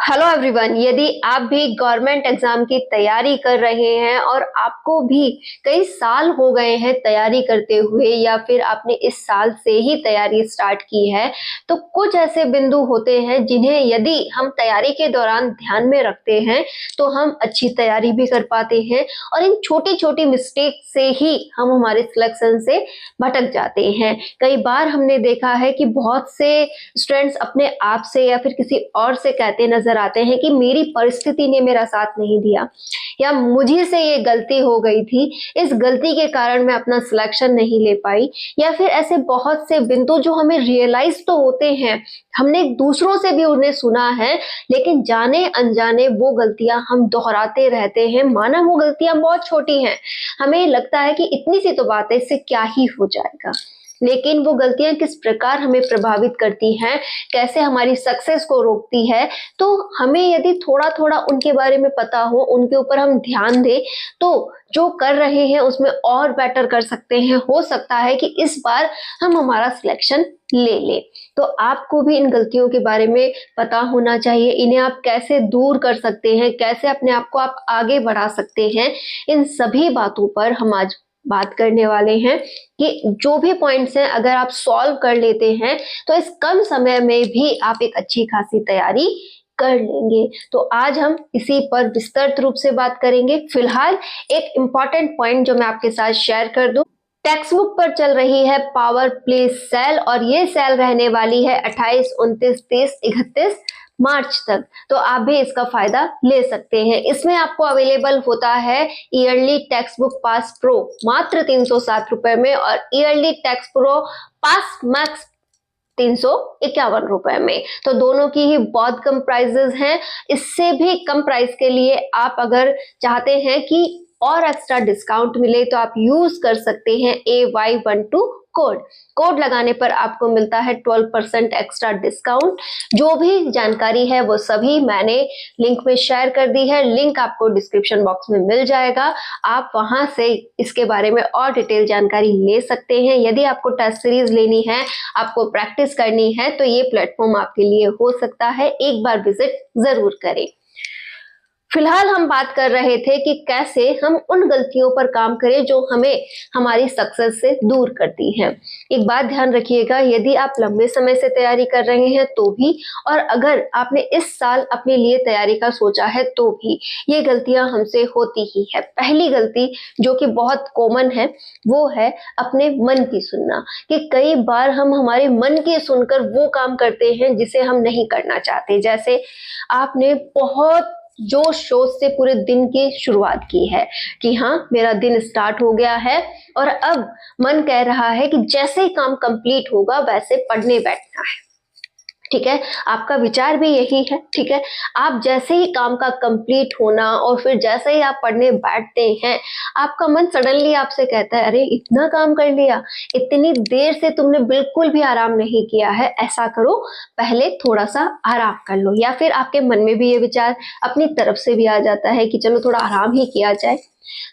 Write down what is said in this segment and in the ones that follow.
Hello everyone, यदि आप भी गवर्नमेंट एग्जाम की तैयारी कर रहे हैं और आपको भी कई साल हो गए हैं तैयारी करते हुए या फिर आपने इस साल से ही तैयारी स्टार्ट की है, तो कुछ ऐसे बिंदु होते हैं जिन्हें यदि हम तैयारी के दौरान ध्यान में रखते हैं तो हम अच्छी तैयारी भी कर पाते हैं। और इन छोटी छोटी मिस्टेक से ही हम हमारे सिलेक्शन से भटक जाते हैं। कई बार हमने देखा है कि बहुत से स्टूडेंट्स अपने आप से या फिर किसी और से कहते नजर आते हैं कि मेरी परिस्थिति ने मेरा साथ नहीं दिया या मुझे से ये गलती हो गई थी, इस गलती के कारण मैं अपना सिलेक्शन नहीं ले पाई। या फिर ऐसे बहुत से बिंदु जो हमें रियलाइज तो होते हैं, हमने दूसरों से भी उन्हें सुना है, लेकिन जाने अनजाने वो गलतियां हम दोहराते रहते हैं। माना वो गलतियां बहुत छोटी हैं, हमें लगता है कि इतनी सी तो बात है, इससे क्या ही हो जाएगा, लेकिन वो गलतियां किस प्रकार हमें प्रभावित करती हैं, कैसे हमारी सक्सेस को रोकती है। तो हमें यदि थोड़ा थोड़ा उनके बारे में पता हो, उनके ऊपर हम ध्यान दें, तो जो कर रहे हैं उसमें और बेटर कर सकते हैं। हो सकता है कि इस बार हम हमारा सिलेक्शन ले ले। तो आपको भी इन गलतियों के बारे में पता होना चाहिए, इन्हें आप कैसे दूर कर सकते हैं, कैसे अपने आप को आप आगे बढ़ा सकते हैं। इन सभी बातों पर हम आज बात करने वाले हैं कि जो भी पॉइंट्स हैं अगर आप सॉल्व कर लेते हैं तो इस कम समय में भी आप एक अच्छी खासी तैयारी कर लेंगे। तो आज हम इसी पर विस्तृत रूप से बात करेंगे। फिलहाल एक इंपॉर्टेंट पॉइंट जो मैं आपके साथ शेयर कर दूं, टेक्स्ट बुक पर चल रही है पावर प्ले सेल और ये सेल रहने वाली है 28, 29, 30, 31 मार्च तक। तो आप भी इसका फायदा ले सकते हैं। इसमें आपको अवेलेबल होता है yearly text book pass pro मात्र 307 रुपए में और ईयरली टेक्स्ट प्रो पास मैक्स 351 रुपए में। तो दोनों की ही बहुत कम प्राइजेस हैं। इससे भी कम प्राइस के लिए आप अगर चाहते हैं कि और एक्स्ट्रा डिस्काउंट मिले तो आप यूज कर सकते हैं AY12 कोड लगाने पर आपको मिलता है 12% एक्स्ट्रा डिस्काउंट। जो भी जानकारी है वो सभी मैंने लिंक में शेयर कर दी है, लिंक आपको डिस्क्रिप्शन बॉक्स में मिल जाएगा। आप वहां से इसके बारे में और डिटेल जानकारी ले सकते हैं। यदि आपको टेस्ट सीरीज लेनी है, आपको प्रैक्टिस करनी है, तो ये प्लेटफॉर्म आपके लिए हो सकता है। एक बार विजिट जरूर करें। फिलहाल हम बात कर रहे थे कि कैसे हम उन गलतियों पर काम करें जो हमें हमारी सक्सेस से दूर करती हैं। एक बात ध्यान रखिएगा, यदि आप लंबे समय से तैयारी कर रहे हैं तो भी, और अगर आपने इस साल अपने लिए तैयारी का सोचा है तो भी, ये गलतियां हमसे होती ही है। पहली गलती जो कि बहुत कॉमन है वो है अपने मन की सुनना, कि कई बार हम हमारे मन की सुनकर वो काम करते हैं जिसे हम नहीं करना चाहते। जैसे आपने बहुत जोश शोश से पूरे दिन की शुरुआत की है कि हाँ मेरा दिन स्टार्ट हो गया है, और अब मन कह रहा है कि जैसे ही काम कंप्लीट होगा वैसे पढ़ने बैठना है। ठीक है, आपका विचार भी यही है। ठीक है, आप जैसे ही काम का कंप्लीट होना और फिर जैसे ही आप पढ़ने बैठते हैं, आपका मन सडनली आपसे कहता है, अरे इतना काम कर लिया, इतनी देर से तुमने बिल्कुल भी आराम नहीं किया है, ऐसा करो पहले थोड़ा सा आराम कर लो। या फिर आपके मन में भी ये विचार अपनी तरफ से भी आ जाता है कि चलो थोड़ा आराम ही किया जाए।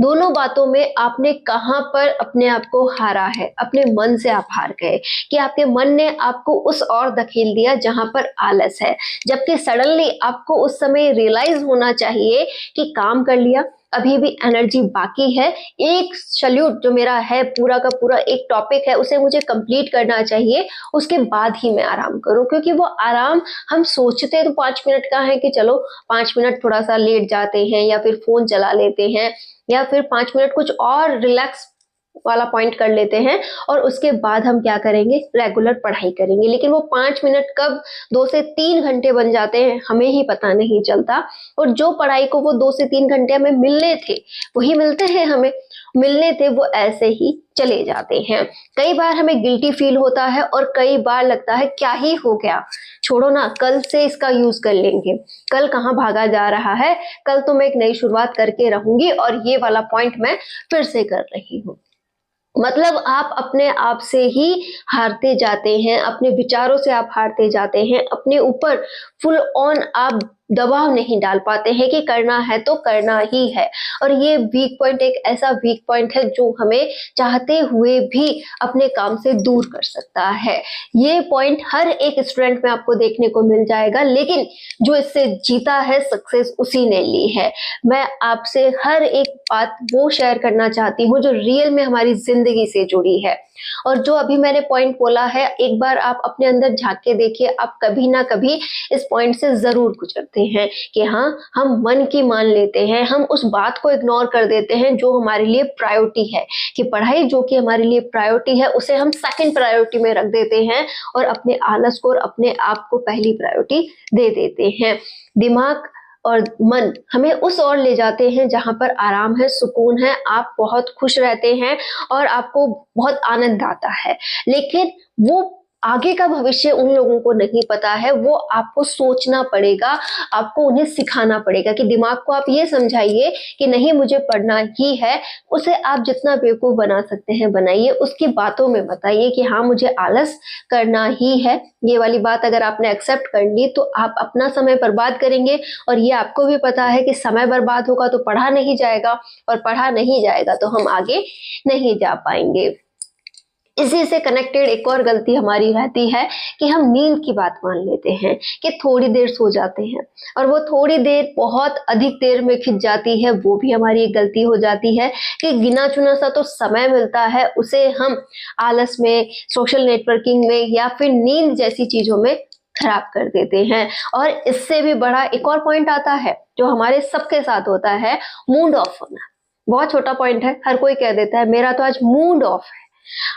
दोनों बातों में आपने कहां पर अपने आप को हारा है, अपने मन से आप हार गए कि आपके मन ने आपको उस ओर धकेल दिया जहां पर आलस है, जबकि सडनली आपको उस समय रियलाइज होना चाहिए कि काम कर लिया, अभी भी एनर्जी बाकी है, एक सल्यूट जो मेरा है पूरा का पूरा एक टॉपिक है उसे मुझे कंप्लीट करना चाहिए, उसके बाद ही मैं आराम करूं। क्योंकि वो आराम हम सोचते तो 5 मिनट का है कि चलो 5 मिनट थोड़ा सा लेट जाते हैं या फिर फोन चला लेते हैं या फिर 5 मिनट कुछ और रिलैक्स वाला पॉइंट कर लेते हैं, और उसके बाद हम क्या करेंगे, रेगुलर पढ़ाई करेंगे। लेकिन वो 5 मिनट कब 2 से 3 घंटे बन जाते हैं हमें ही पता नहीं चलता। और जो पढ़ाई को वो 2 से 3 घंटे हमें मिलने थे वही मिलते हैं, हमें मिलने थे वो ऐसे ही चले जाते हैं। कई बार हमें गिल्टी फील होता है और कई बार लगता है क्या ही हो गया, छोड़ो ना, कल से इसका यूज कर लेंगे, कल कहाँ भागा जा रहा है, कल तो मैं एक नई शुरुआत करके रहूंगी और ये वाला पॉइंट मैं फिर से कर रही हूँ। मतलब आप अपने आप से ही हारते जाते हैं, अपने विचारों से आप हारते जाते हैं, अपने ऊपर फुल ऑन आप दबाव नहीं डाल पाते हैं कि करना है तो करना ही है। और ये वीक पॉइंट एक ऐसा वीक पॉइंट है जो हमें चाहते हुए भी अपने काम से दूर कर सकता है। ये पॉइंट हर एक स्टूडेंट में आपको देखने को मिल जाएगा, लेकिन जो इससे जीता है सक्सेस उसी ने ली है। मैं आपसे हर एक बात वो शेयर करना चाहती हूँ जो रियल में हमारी जिंदगी से जुड़ी है। और जो अभी मैंने पॉइंट बोला है, एक बार आप अपने अंदर झांक के देखिए, आप कभी ना कभी इस पॉइंट से जरूर गुजरते हैं कि हाँ, हम मन की मान लेते हैं, हम उस बात को इग्नोर कर देते हैं जो हमारे लिए प्रायोरिटी है, कि पढ़ाई जो कि हमारे लिए प्रायोरिटी है उसे हम सेकंड प्रायोरिटी में रख देते हैं और अपने आलस को और अपने आप को पहली प्रायोरिटी दे देते हैं। दिमाग और मन हमें उस ओर ले जाते हैं जहां पर आराम है, सुकून है, आप बहुत खुश रहते हैं और आपको बहुत आनंद आता है। लेकिन वो आगे का भविष्य उन लोगों को नहीं पता है, वो आपको सोचना पड़ेगा, आपको उन्हें सिखाना पड़ेगा कि दिमाग को आप ये समझाइए कि नहीं, मुझे पढ़ना ही है। उसे आप जितना बेवकूफ बना सकते हैं बनाइए, उसकी बातों में बताइए कि हाँ, मुझे आलस करना ही है। ये वाली बात अगर आपने एक्सेप्ट कर ली तो आप अपना समय बर्बाद करेंगे, और ये आपको भी पता है कि समय बर्बाद होगा तो पढ़ा नहीं जाएगा, और पढ़ा नहीं जाएगा तो हम आगे नहीं जा पाएंगे। इसी से कनेक्टेड एक और गलती हमारी रहती है कि हम नींद की बात मान लेते हैं कि थोड़ी देर सो जाते हैं, और वो थोड़ी देर बहुत अधिक देर में खिंच जाती है। वो भी हमारी एक गलती हो जाती है कि गिना चुना सा तो समय मिलता है, उसे हम आलस में, सोशल नेटवर्किंग में या फिर नींद जैसी चीजों में खराब कर देते हैं। और इससे भी बड़ा एक और पॉइंट आता है जो हमारे सबके साथ होता है, मूड ऑफ होना। बहुत छोटा पॉइंट है, हर कोई कह देता है मेरा तो आज मूड ऑफ है।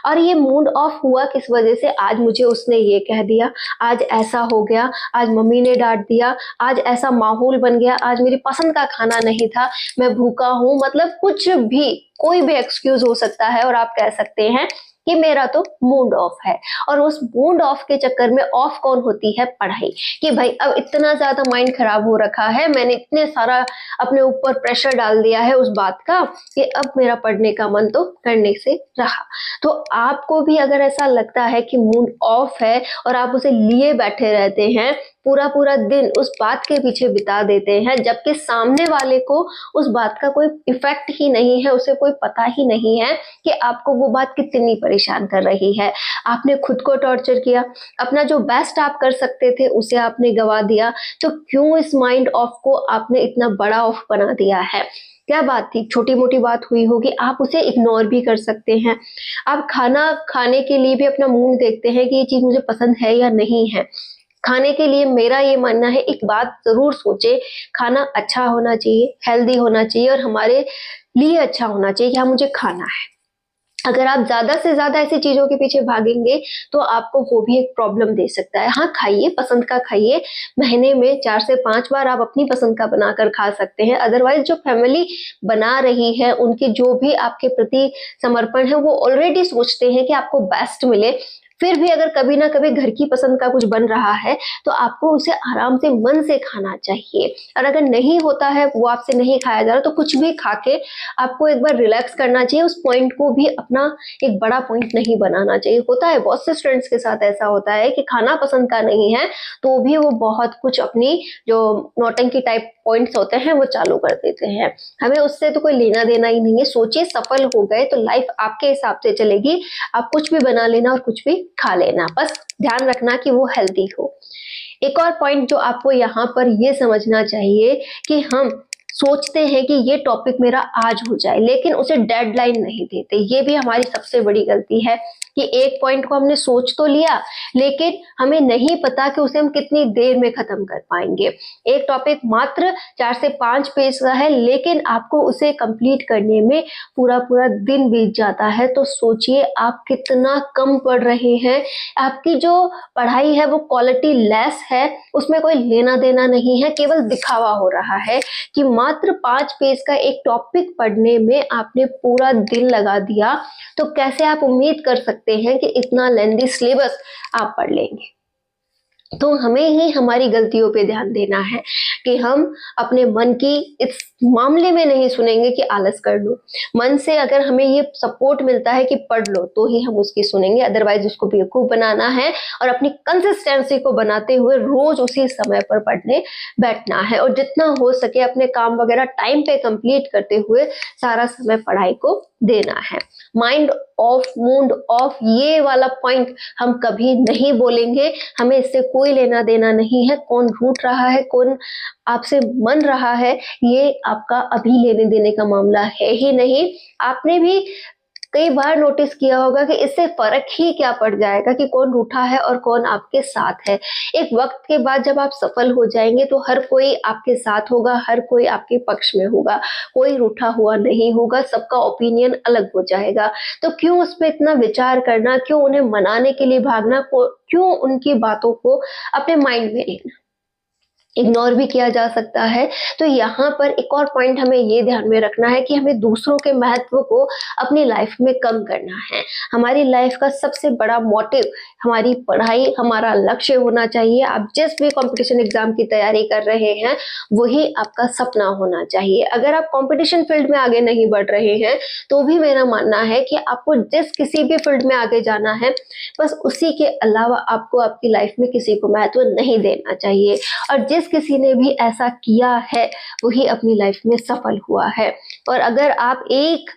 और ये मूड ऑफ हुआ किस वजह से? आज मुझे उसने ये कह दिया, आज ऐसा हो गया, आज मम्मी ने डांट दिया, आज ऐसा माहौल बन गया, आज मेरी पसंद का खाना नहीं था, मैं भूखा हूं। मतलब कुछ भी, कोई भी एक्सक्यूज हो सकता है और आप कह सकते हैं कि मेरा तो मूड ऑफ है। और उस मूड ऑफ के चक्कर में ऑफ कौन होती है? पढ़ाई। कि भाई अब इतना ज्यादा माइंड खराब हो रखा है, मैंने इतने सारा अपने ऊपर प्रेशर डाल दिया है उस बात का कि अब मेरा पढ़ने का मन तो करने से रहा। तो आपको भी अगर ऐसा लगता है कि मूड ऑफ है और आप उसे लिए बैठे रहते हैं, पूरा पूरा दिन उस बात के पीछे बिता देते हैं, जबकि सामने वाले को उस बात का कोई इफेक्ट ही नहीं है, उसे कोई पता ही नहीं है कि आपको वो बात कितनी परेशान कर रही है। आपने खुद को टॉर्चर किया, अपना जो बेस्ट आप कर सकते थे उसे आपने गवा दिया, तो क्यों इस माइंड ऑफ को आपने इतना बड़ा ऑफ बना दिया है? क्या बात थी? छोटी मोटी बात हुई होगी, आप उसे इग्नोर भी कर सकते हैं। आप खाना खाने के लिए भी अपना मूड देखते हैं कि ये चीज मुझे पसंद है या नहीं है। खाने के लिए मेरा ये मानना है, एक बात जरूर सोचे, खाना अच्छा होना चाहिए, हेल्दी होना चाहिए और हमारे लिए अच्छा होना चाहिए कि हाँ, मुझे खाना है। अगर आप ज्यादा से ज्यादा ऐसी चीजों के पीछे भागेंगे तो आपको वो भी एक प्रॉब्लम दे सकता है। हाँ, खाइए, पसंद का खाइए, महीने में 4 से 5 बार आप अपनी पसंद का बनाकर खा सकते हैं। अदरवाइज जो फैमिली बना रही है, उनके जो भी आपके प्रति समर्पण है, वो ऑलरेडी सोचते हैं कि आपको बेस्ट मिले। फिर भी अगर कभी ना कभी घर की पसंद का कुछ बन रहा है तो आपको उसे आराम से, मन से खाना चाहिए। और अगर नहीं होता है, वो आपसे नहीं खाया जा रहा, तो कुछ भी खा के आपको एक बार रिलैक्स करना चाहिए। उस पॉइंट को भी अपना एक बड़ा पॉइंट नहीं बनाना चाहिए। होता है, बहुत से स्टूडेंट्स के साथ ऐसा होता है कि खाना पसंद का नहीं है तो भी वो बहुत कुछ अपनी जो नौटंकी टाइप पॉइंट्स होते हैं वो चालू कर देते हैं। हमें उससे तो कोई लेना देना ही नहीं है। सोचिए, सफल हो गए तो लाइफ आपके हिसाब से चलेगी। आप कुछ भी बना लेना और कुछ भी खा लेना, बस ध्यान रखना कि वो हेल्दी हो। एक और पॉइंट जो आपको यहाँ पर ये समझना चाहिए कि हम सोचते हैं कि ये टॉपिक मेरा आज हो जाए, लेकिन उसे डेडलाइन नहीं देते। ये भी हमारी सबसे बड़ी गलती है कि एक पॉइंट को हमने सोच तो लिया, लेकिन हमें नहीं पता कि उसे हम कितनी देर में खत्म कर पाएंगे। एक टॉपिक मात्र 4 से 5 पेज का है, लेकिन आपको उसे कंप्लीट करने में पूरा पूरा दिन बीत जाता है। तो सोचिए, आप कितना कम पढ़ रहे हैं। आपकी जो पढ़ाई है वो क्वालिटी लेस है, उसमें कोई लेना देना नहीं है, केवल दिखावा हो रहा है कि मात्र 5 पेज का एक टॉपिक पढ़ने में आपने पूरा दिन लगा दिया। तो कैसे आप उम्मीद कर सकते हैं कि इतना लेंथी सिलेबस आप पढ़ लेंगे? तो हमें ही हमारी गलतियों पे ध्यान देना है कि हम अपने मन की इस मामले में नहीं सुनेंगे कि आलस कर लो। मन से अगर हमें ये सपोर्ट मिलता है कि पढ़ लो तो ही हम उसकी सुनेंगे, अदरवाइज उसको बेवकूफ बनाना है और अपनी कंसिस्टेंसी को बनाते हुए रोज उसी समय पर पढ़ने बैठना है और जितना हो सके अपने काम वगैरह टाइम पे कंप्लीट करते हुए सारा समय पढ़ाई को देना है। माइंड ऑफ, मूड ऑफ, ये वाला पॉइंट हम कभी नहीं बोलेंगे। हमें इससे कोई लेना देना नहीं है, कौन रूठ रहा है, कौन आपसे मन रहा है, ये आपका अभी लेने देने का मामला है ही नहीं। आपने भी कई बार नोटिस किया होगा कि इससे फर्क ही क्या पड़ जाएगा कि कौन रूठा है और कौन आपके साथ है। एक वक्त के बाद जब आप सफल हो जाएंगे तो हर कोई आपके साथ होगा, हर कोई आपके पक्ष में होगा, कोई रूठा हुआ नहीं होगा, सबका ओपिनियन अलग हो जाएगा। तो क्यों उस पर इतना विचार करना, क्यों उन्हें मनाने के लिए भागना, क्यों उनकी बातों को अपने माइंड में लेना। इग्नोर भी किया जा सकता है। तो यहाँ पर एक और पॉइंट हमें ये ध्यान में रखना है कि हमें दूसरों के महत्व को अपनी लाइफ में कम करना है। हमारी लाइफ का सबसे बड़ा मोटिव हमारी पढ़ाई, हमारा लक्ष्य होना चाहिए। आप जिस भी कंपटीशन एग्जाम की तैयारी कर रहे हैं वही आपका सपना होना चाहिए। अगर आप कंपटीशन फील्ड में आगे नहीं बढ़ रहे हैं तो भी मेरा मानना है कि आपको जिस किसी भी फील्ड में आगे जाना है, बस उसी के अलावा आपको आपकी लाइफ में किसी को महत्व नहीं देना चाहिए। और जिस किसी ने भी ऐसा किया है वही अपनी लाइफ में सफल हुआ है। और अगर आप एक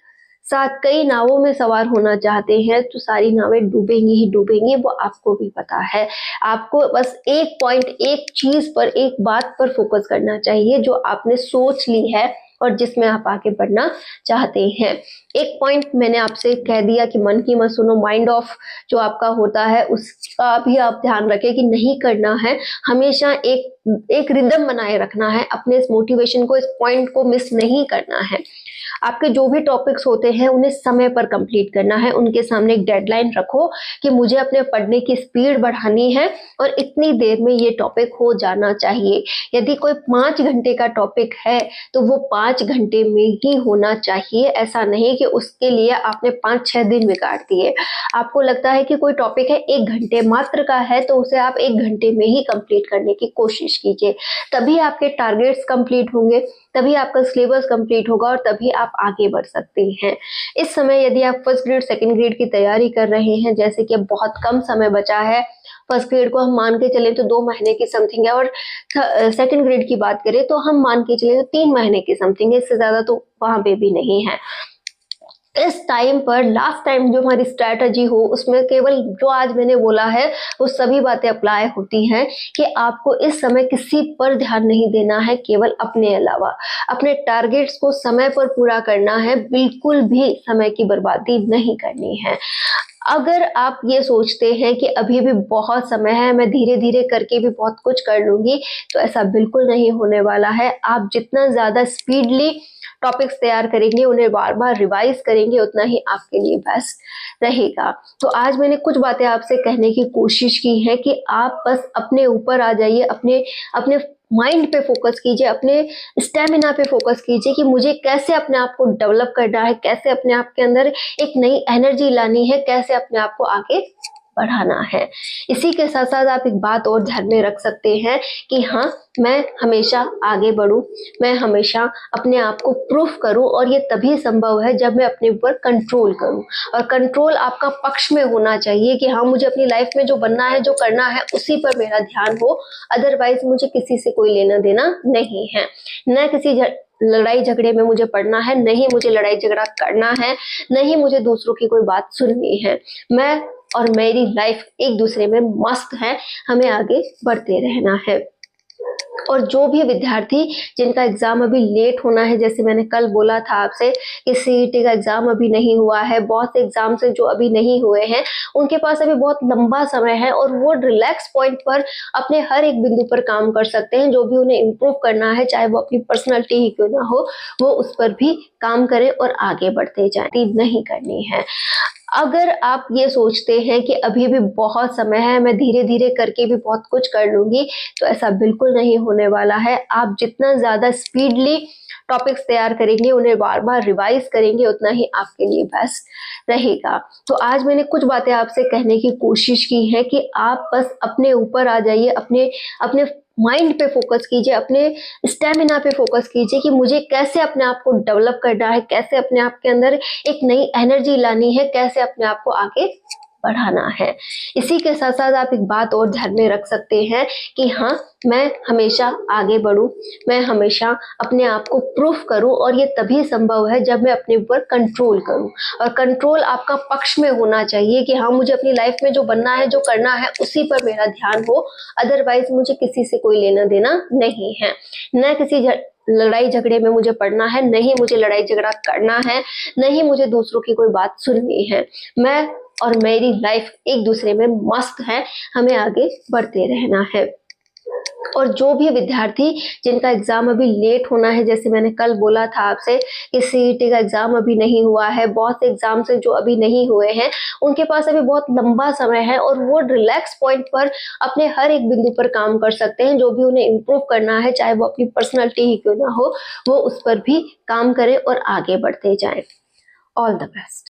साथ कई नावों में सवार होना चाहते हैं तो सारी नावें डूबेंगी ही डूबेंगी, वो आपको भी पता है। आपको बस एक पॉइंट, एक चीज पर, एक बात पर फोकस करना चाहिए जो आपने सोच ली है और जिसमें आप आगे बढ़ना चाहते हैं। एक पॉइंट मैंने आपसे कह दिया कि मन की मत सुनो, माइंड ऑफ जो आपका होता है उसका भी आप ध्यान रखें कि नहीं करना है। हमेशा एक रिदम बनाए रखना है, अपने इस मोटिवेशन को, इस पॉइंट को मिस नहीं करना है। आपके जो भी टॉपिक्स होते हैं उन्हें समय पर कंप्लीट करना है। उनके सामने एक डेडलाइन रखो कि मुझे अपने पढ़ने की स्पीड बढ़ानी है और इतनी देर में ये टॉपिक हो जाना चाहिए। यदि कोई 5 घंटे का टॉपिक है तो वो 5 घंटे में ही होना चाहिए। ऐसा नहीं कि उसके लिए आपने 5-6 दिन बिगाड़ दिए। आपको लगता है कि कोई टॉपिक है 1 घंटे मात्र का है तो उसे आप 1 घंटे में ही कंप्लीट करने की कोशिश कीजिए। तभी आपके टारगेट्स कंप्लीट होंगे, तभी आपका सिलेबस कंप्लीट होगा और तभी आप आगे बढ़ सकते हैं। इस समय यदि आप फर्स्ट ग्रेड, सेकंड ग्रेड की तैयारी कर रहे हैं, जैसे कि अब बहुत कम समय बचा है, फर्स्ट ग्रेड को हम मान के चले तो 2 महीने की समथिंग है और सेकंड ग्रेड की बात करें तो हम मान के चले तो 3 महीने की समथिंग है, इससे ज्यादा तो वहां पे भी नहीं है। इस टाइम पर लास्ट टाइम जो हमारी स्ट्रैटेजी हो उसमें केवल जो आज मैंने बोला है वो सभी बातें अप्लाई होती हैं कि आपको इस समय किसी पर ध्यान नहीं देना है, केवल अपने अलावा अपने टारगेट्स को समय पर पूरा करना है, बिल्कुल भी समय की बर्बादी नहीं करनी है। अगर आप ये सोचते हैं कि अभी भी बहुत समय है, मैं धीरे धीरे करके भी बहुत कुछ कर लूंगी, तो ऐसा बिल्कुल नहीं होने वाला है। आप जितना ज्यादा स्पीडली टॉपिक्स तैयार करेंगे, उन्हें बार बार रिवाइज करेंगे, उतना ही आपके लिए बेस्ट रहेगा। तो आज मैंने कुछ बातें आपसे कहने की कोशिश की है कि आप बस अपने ऊपर आ जाइए, अपने अपने माइंड पे फोकस कीजिए, अपने स्टेमिना पे फोकस कीजिए कि मुझे कैसे अपने आप को डेवलप करना है, कैसे अपने आप के अंदर एक नई एनर्जी लानी है, कैसे अपने आप को आगे बढ़ाना है। इसी के साथ साथ आप एक बात और ध्यान में रख सकते हैं कि हाँ, मैं हमेशा आगे बढ़ूं, मैं हमेशा अपने आप को प्रूफ करूं और ये तभी संभव है जब मैं अपने ऊपर कंट्रोल करूं। और कंट्रोल आपका पक्ष में होना चाहिए कि हाँ, मुझे अपनी लाइफ में जो बनना है, जो करना है, उसी पर मेरा ध्यान हो। अदरवाइज मुझे किसी से कोई लेना देना नहीं है, न किसी लड़ाई झगड़े में मुझे पड़ना है, नहीं मुझे लड़ाई झगड़ा करना है, नहीं मुझे दूसरों की कोई बात सुननी है। मैं और मेरी लाइफ एक दूसरे में मस्त है, हमें आगे बढ़ते रहना है। और जो भी विद्यार्थी जिनका एग्जाम अभी लेट होना है, जैसे मैंने कल बोला था आपसे कि सीईटी का एग्जाम अभी नहीं हुआ है, बहुत से एग्जाम्स हैं जो अभी नहीं हुए हैं, उनके पास अभी बहुत लंबा समय है और वो रिलैक्स पॉइंट पर अपने हर एक बिंदु पर काम कर सकते हैं। जो भी उन्हें इम्प्रूव करना है, चाहे वो अपनी पर्सनैलिटी ही क्यों ना हो, वो उस पर भी काम करें और आगे बढ़ते जाए, नहीं करनी है। अगर आप ये सोचते हैं कि अभी भी बहुत समय है, मैं धीरे धीरे करके भी बहुत कुछ कर लूंगी, तो ऐसा बिल्कुल नहीं होने वाला है। आप जितना ज़्यादा स्पीडली टॉपिक्स तैयार करेंगे, उन्हें बार बार रिवाइज करेंगे, उतना ही आपके लिए बेस्ट रहेगा। तो आज मैंने कुछ बातें आपसे कहने की कोशिश की है कि आप बस अपने ऊपर आ जाइए, अपने अपने माइंड पे फोकस कीजिए, अपने स्टेमिना पे फोकस कीजिए कि मुझे कैसे अपने आप को डेवलप करना है, कैसे अपने आप के अंदर एक नई एनर्जी लानी है, कैसे अपने आप को आगे बढ़ाना है। इसी के साथ साथ आप एक बात और ध्यान में रख सकते हैं कि हाँ, मैं हमेशा आगे बढ़ूं, मैं हमेशा अपने आप को प्रूफ करूं, और ये तभी संभव है जब मैं अपने ऊपर कंट्रोल करूं। और कंट्रोल आपका पक्ष में होना चाहिए कि हाँ, मुझे अपनी लाइफ में जो बनना है, जो करना है, उसी पर मेरा ध्यान हो। अदरवाइज मुझे किसी से कोई लेना देना नहीं है, न किसी लड़ाई झगड़े में मुझे पड़ना है, नहीं मुझे लड़ाई झगड़ा करना है, नहीं मुझे दूसरों की कोई बात सुननी है। मैं और मेरी लाइफ एक दूसरे में मस्त है, हमें आगे बढ़ते रहना है। और जो भी विद्यार्थी जिनका एग्जाम अभी लेट होना है, जैसे मैंने कल बोला था आपसे कि सीईटी का एग्जाम अभी नहीं हुआ है, बहुत से एग्जाम्स हैं जो अभी नहीं हुए हैं, उनके पास अभी बहुत लंबा समय है और वो रिलैक्स पॉइंट पर अपने हर एक बिंदु पर काम कर सकते हैं। जो भी उन्हें इम्प्रूव करना है, चाहे वो अपनी पर्सनैलिटी ही क्यों ना हो, वो उस पर भी काम करें और आगे बढ़ते जाएं। All the best.